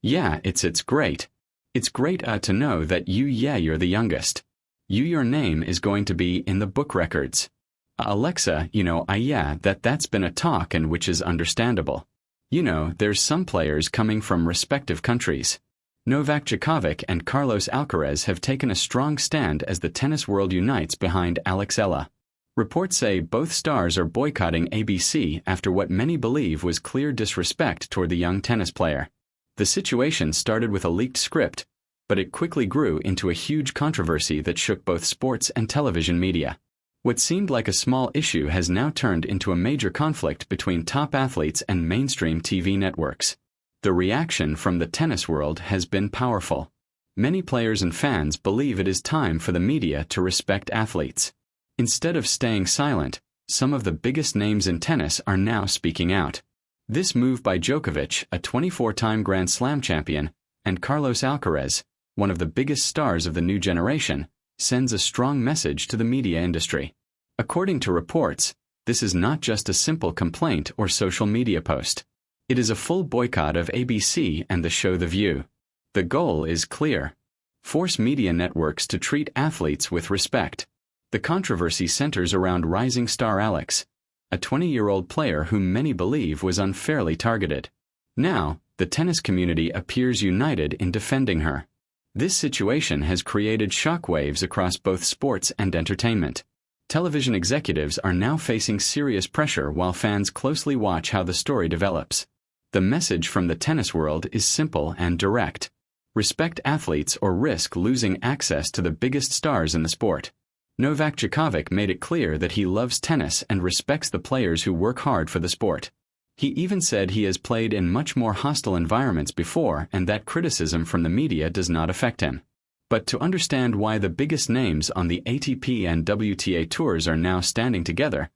Yeah, it's great. It's great to know that you're the youngest. Your name is going to be in the book records. Alexa, that's been a talk and which is understandable. There's some players coming from respective countries. Novak Djokovic and Carlos Alcaraz have taken a strong stand as the tennis world unites behind Eala. Reports say both stars are boycotting ABC after what many believe was clear disrespect toward the young tennis player. The situation started with a leaked script, but it quickly grew into a huge controversy that shook both sports and television media. What seemed like a small issue has now turned into a major conflict between top athletes and mainstream TV networks. The reaction from the tennis world has been powerful. Many players and fans believe it is time for the media to respect athletes. Instead of staying silent, some of the biggest names in tennis are now speaking out. This move by Djokovic, a 24-time Grand Slam champion, and Carlos Alcaraz, one of the biggest stars of the new generation, sends a strong message to the media industry. According to reports, this is not just a simple complaint or social media post. It is a full boycott of ABC and the show The View. The goal is clear: force media networks to treat athletes with respect. The controversy centers around rising star Alex, a 20-year-old player whom many believe was unfairly targeted. Now, the tennis community appears united in defending her. This situation has created shockwaves across both sports and entertainment. Television executives are now facing serious pressure while fans closely watch how the story develops. The message from the tennis world is simple and direct: respect athletes or risk losing access to the biggest stars in the sport. Novak Djokovic made it clear that he loves tennis and respects the players who work hard for the sport. He even said he has played in much more hostile environments before and that criticism from the media does not affect him. But to understand why the biggest names on the ATP and WTA tours are now standing together,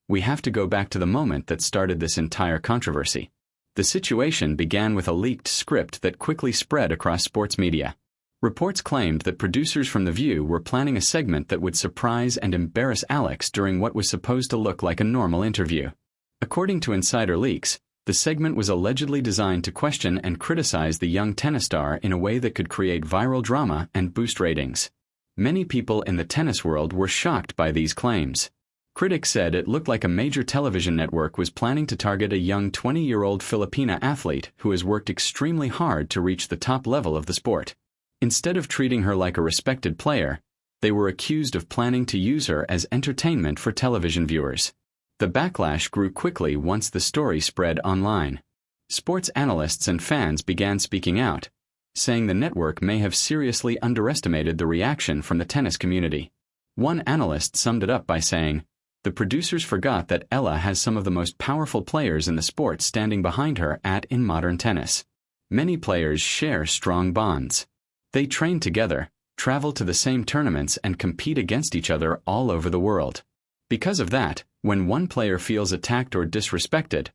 we have to go back to the moment that started this entire controversy. The situation began with a leaked script that quickly spread across sports media. Reports claimed that producers from The View were planning a segment that would surprise and embarrass Alex during what was supposed to look like a normal interview. According to insider leaks, the segment was allegedly designed to question and criticize the young tennis star in a way that could create viral drama and boost ratings. Many people in the tennis world were shocked by these claims. Critics said it looked like a major television network was planning to target a young 20-year-old Filipina athlete who has worked extremely hard to reach the top level of the sport. Instead of treating her like a respected player, they were accused of planning to use her as entertainment for television viewers. The backlash grew quickly once the story spread online. Sports analysts and fans began speaking out, saying the network may have seriously underestimated the reaction from the tennis community. One analyst summed it up by saying, "The producers forgot that Eala has some of the most powerful players in the sport standing behind her in modern tennis. Many players share strong bonds. They train together, travel to the same tournaments and compete against each other all over the world. Because of that, when one player feels attacked or disrespected,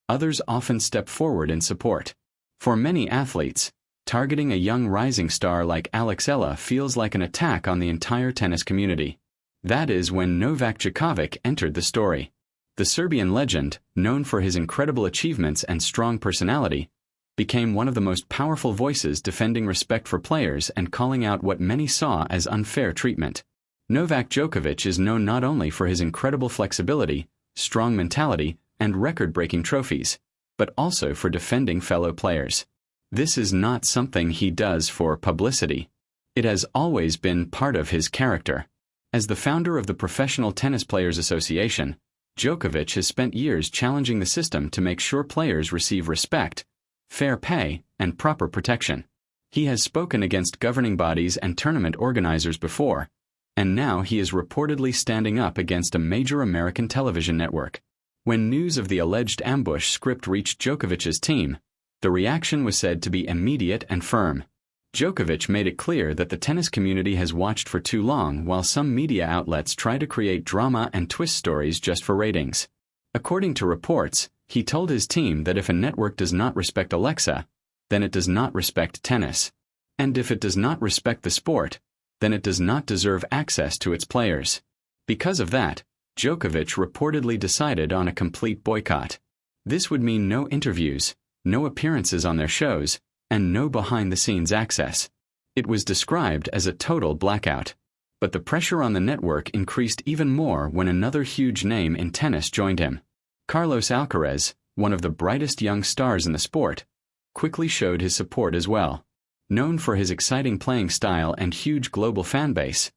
others often step forward in support. For many athletes, targeting a young rising star like Eala feels like an attack on the entire tennis community." That is when Novak Djokovic entered the story. The Serbian legend, known for his incredible achievements and strong personality, became one of the most powerful voices defending respect for players and calling out what many saw as unfair treatment. Novak Djokovic is known not only for his incredible flexibility, strong mentality, and record-breaking trophies, but also for defending fellow players. This is not something he does for publicity. It has always been part of his character. As the founder of the Professional Tennis Players Association, Djokovic has spent years challenging the system to make sure players receive respect, fair pay, and proper protection. He has spoken against governing bodies and tournament organizers before, and now he is reportedly standing up against a major American television network. When news of the alleged ambush script reached Djokovic's team, the reaction was said to be immediate and firm. Djokovic made it clear that the tennis community has watched for too long while some media outlets try to create drama and twist stories just for ratings. According to reports, he told his team that if a network does not respect Alexa, then it does not respect tennis. And if it does not respect the sport, then it does not deserve access to its players. Because of that, Djokovic reportedly decided on a complete boycott. This would mean no interviews, no appearances on their shows, and no behind-the-scenes access. It was described as a total blackout. But the pressure on the network increased even more when another huge name in tennis joined him. Carlos Alcaraz, one of the brightest young stars in the sport, quickly showed his support as well. Known for his exciting playing style and huge global fan base,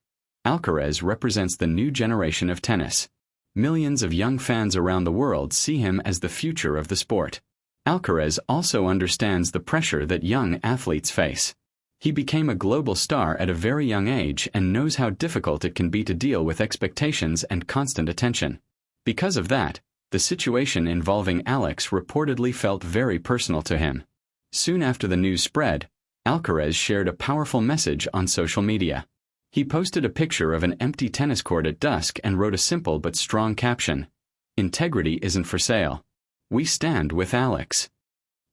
Alcaraz represents the new generation of tennis. Millions of young fans around the world see him as the future of the sport. Alcaraz also understands the pressure that young athletes face. He became a global star at a very young age and knows how difficult it can be to deal with expectations and constant attention. Because of that, the situation involving Alex reportedly felt very personal to him. Soon after the news spread, Alcaraz shared a powerful message on social media. He posted a picture of an empty tennis court at dusk and wrote a simple but strong caption: "Integrity isn't for sale. We stand with Alex."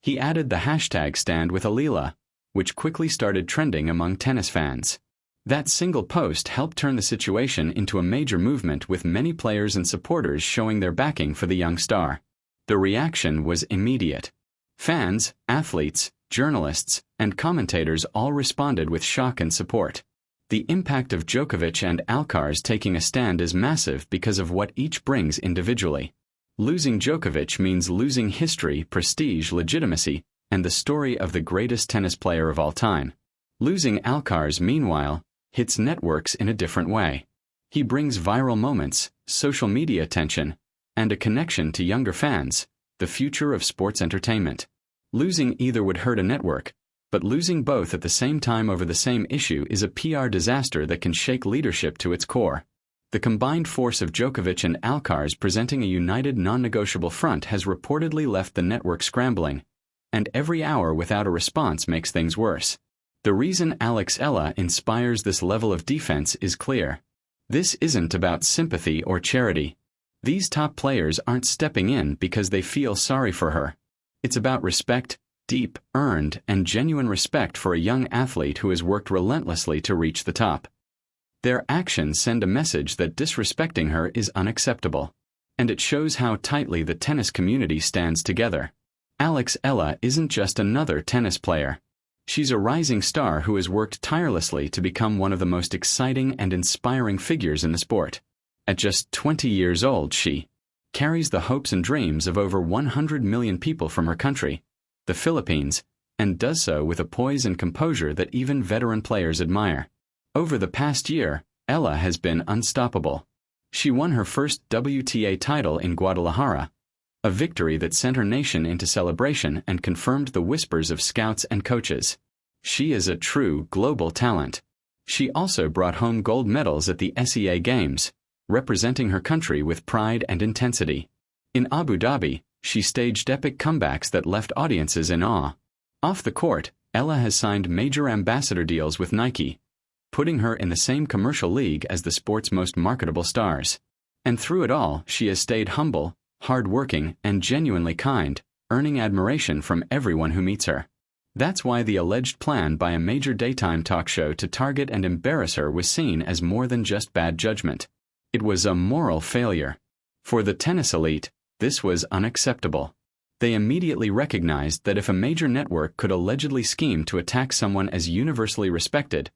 He added the hashtag stand with Eala, which quickly started trending among tennis fans. That single post helped turn the situation into a major movement, with many players and supporters showing their backing for the young star. The reaction was immediate. Fans, athletes, journalists, and commentators all responded with shock and support. The impact of Djokovic and Alcaraz taking a stand is massive because of what each brings individually. Losing Djokovic means losing history, prestige, legitimacy, and the story of the greatest tennis player of all time. Losing Alcaraz, meanwhile, hits networks in a different way. He brings viral moments, social media attention, and a connection to younger fans, the future of sports entertainment. Losing either would hurt a network, but losing both at the same time over the same issue is a PR disaster that can shake leadership to its core. The combined force of Djokovic and Alcaraz presenting a united non-negotiable front has reportedly left the network scrambling, and every hour without a response makes things worse. The reason Eala inspires this level of defense is clear. This isn't about sympathy or charity. These top players aren't stepping in because they feel sorry for her. It's about respect, deep, earned, and genuine respect for a young athlete who has worked relentlessly to reach the top. Their actions send a message that disrespecting her is unacceptable. And it shows how tightly the tennis community stands together. Eala isn't just another tennis player. She's a rising star who has worked tirelessly to become one of the most exciting and inspiring figures in the sport. At just 20 years old, she carries the hopes and dreams of over 100 million people from her country, the Philippines, and does so with a poise and composure that even veteran players admire. Over the past year, Eala has been unstoppable. She won her first WTA title in Guadalajara, a victory that sent her nation into celebration and confirmed the whispers of scouts and coaches. She is a true global talent. She also brought home gold medals at the SEA Games, representing her country with pride and intensity. In Abu Dhabi, she staged epic comebacks that left audiences in awe. Off the court, Eala has signed major ambassador deals with Nike, putting her in the same commercial league as the sport's most marketable stars. And through it all, she has stayed humble, hard-working, and genuinely kind, earning admiration from everyone who meets her. That's why the alleged plan by a major daytime talk show to target and embarrass her was seen as more than just bad judgment. It was a moral failure. For the tennis elite, this was unacceptable. They immediately recognized that if a major network could allegedly scheme to attack someone as universally respected,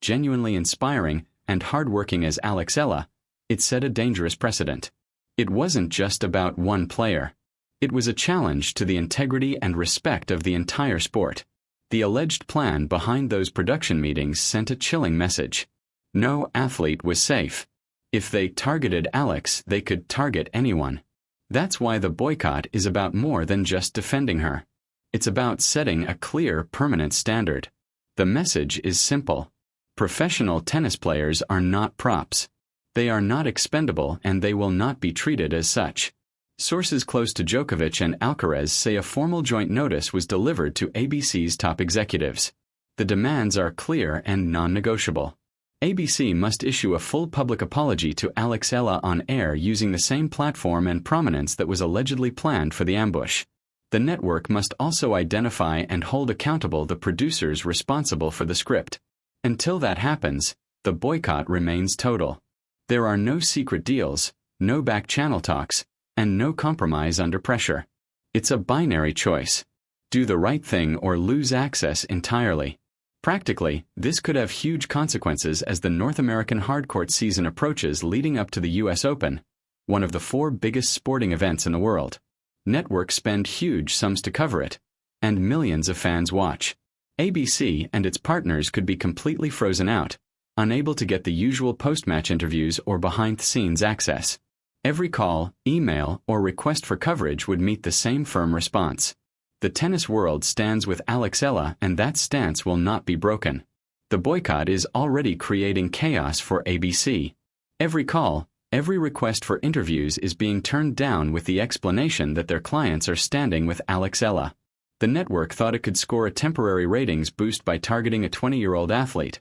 genuinely inspiring, and hardworking as Eala, it set a dangerous precedent. It wasn't just about one player. It was a challenge to the integrity and respect of the entire sport. The alleged plan behind those production meetings sent a chilling message. No athlete was safe. If they targeted Alex, they could target anyone. That's why the boycott is about more than just defending her. It's about setting a clear, permanent standard. The message is simple. Professional tennis players are not props. They are not expendable, and they will not be treated as such. Sources close to Djokovic and Alcaraz say a formal joint notice was delivered to ABC's top executives. The demands are clear and non-negotiable. ABC must issue a full public apology to Eala on air using the same platform and prominence that was allegedly planned for the ambush. The network must also identify and hold accountable the producers responsible for the script. Until that happens, the boycott remains total. There are no secret deals, no back-channel talks, and no compromise under pressure. It's a binary choice. Do the right thing or lose access entirely. Practically, this could have huge consequences as the North American hardcourt season approaches leading up to the US Open, one of the 4 biggest sporting events in the world. Networks spend huge sums to cover it, and millions of fans watch. ABC and its partners could be completely frozen out, unable to get the usual post-match interviews or behind-the-scenes access. Every call, email, or request for coverage would meet the same firm response. The tennis world stands with Eala, and that stance will not be broken. The boycott is already creating chaos for ABC. Every call, every request for interviews is being turned down with the explanation that their clients are standing with Eala. The network thought it could score a temporary ratings boost by targeting a 20-year-old athlete,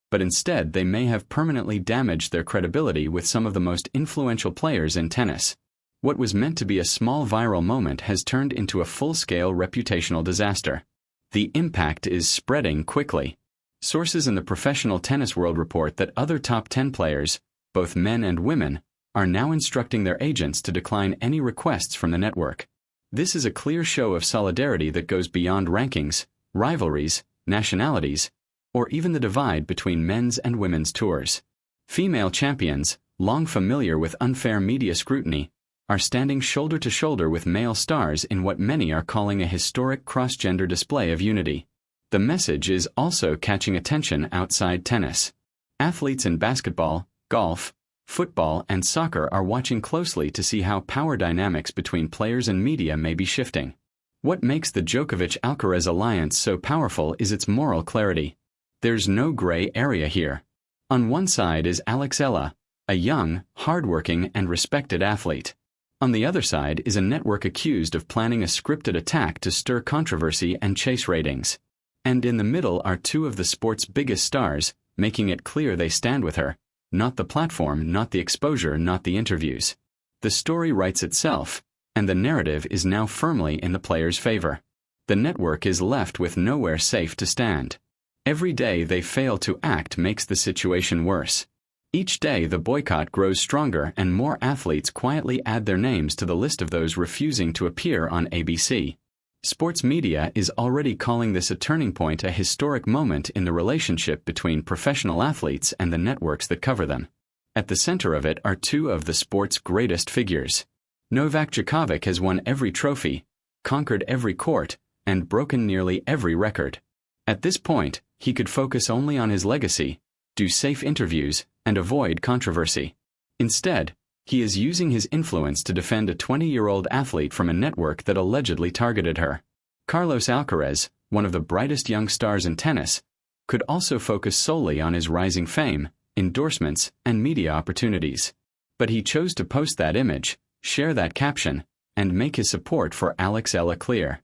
but instead they may have permanently damaged their credibility with some of the most influential players in tennis. What was meant to be a small viral moment has turned into a full-scale reputational disaster. The impact is spreading quickly. Sources in the professional tennis world report that other top 10 players, both men and women, are now instructing their agents to decline any requests from the network. This is a clear show of solidarity that goes beyond rankings, rivalries, nationalities, or even the divide between men's and women's tours. Female champions, long familiar with unfair media scrutiny, are standing shoulder to shoulder with male stars in what many are calling a historic cross-gender display of unity. The message is also catching attention outside tennis. Athletes in basketball, golf, football, and soccer are watching closely to see how power dynamics between players and media may be shifting. What makes the Djokovic-Alcaraz alliance so powerful is its moral clarity. There's no gray area here. On one side is Eala, a young, hardworking, and respected athlete. On the other side is a network accused of planning a scripted attack to stir controversy and chase ratings. And in the middle are 2 of the sport's biggest stars, making it clear they stand with her. Not the platform, not the exposure, not the interviews. The story writes itself, and the narrative is now firmly in the player's favor. The network is left with nowhere safe to stand. Every day they fail to act makes the situation worse. Each day the boycott grows stronger and more athletes quietly add their names to the list of those refusing to appear on ABC. Sports media is already calling this a turning point, a historic moment in the relationship between professional athletes and the networks that cover them. At the center of it are 2 of the sport's greatest figures. Novak Djokovic has won every trophy, conquered every court, and broken nearly every record. At this point, he could focus only on his legacy, do safe interviews, and avoid controversy. Instead, he is using his influence to defend a 20-year-old athlete from a network that allegedly targeted her. Carlos Alcaraz, one of the brightest young stars in tennis, could also focus solely on his rising fame, endorsements, and media opportunities. But he chose to post that image, share that caption, and make his support for Eala clear.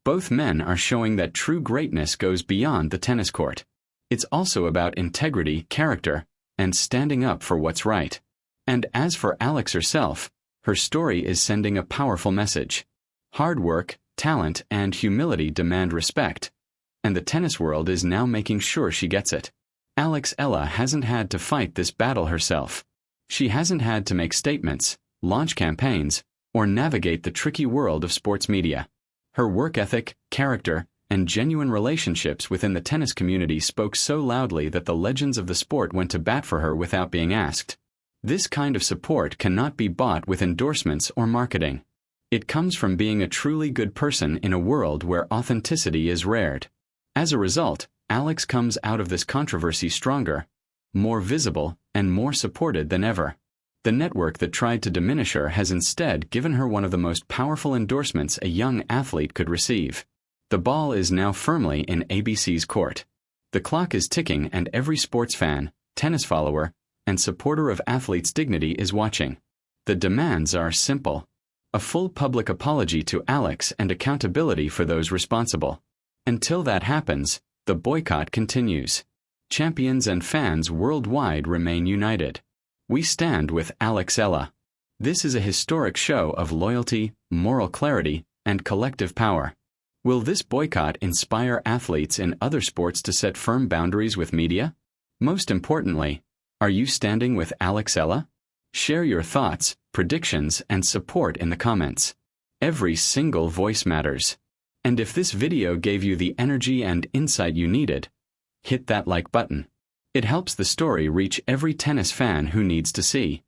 Both men are showing that true greatness goes beyond the tennis court. It's also about integrity, character, and standing up for what's right. And as for Alex herself, her story is sending a powerful message. Hard work, talent, and humility demand respect, and the tennis world is now making sure she gets it. Eala hasn't had to fight this battle herself. She hasn't had to make statements, launch campaigns, or navigate the tricky world of sports media. Her work ethic, character, and genuine relationships within the tennis community spoke so loudly that the legends of the sport went to bat for her without being asked. This kind of support cannot be bought with endorsements or marketing. It comes from being a truly good person in a world where authenticity is rare. As a result, Alex comes out of this controversy stronger, more visible, and more supported than ever. The network that tried to diminish her has instead given her one of the most powerful endorsements a young athlete could receive. The ball is now firmly in ABC's court. The clock is ticking and every sports fan, tennis follower, and supporter of athletes' dignity is watching. The demands are simple. A full public apology to Alex and accountability for those responsible. Until that happens, the boycott continues. Champions and fans worldwide remain united. We stand with Eala. This is a historic show of loyalty, moral clarity, and collective power. Will this boycott inspire athletes in other sports to set firm boundaries with media? Most importantly, are you standing with Eala? Share your thoughts, predictions, and support in the comments. Every single voice matters. And if this video gave you the energy and insight you needed, hit that like button. It helps the story reach every tennis fan who needs to see.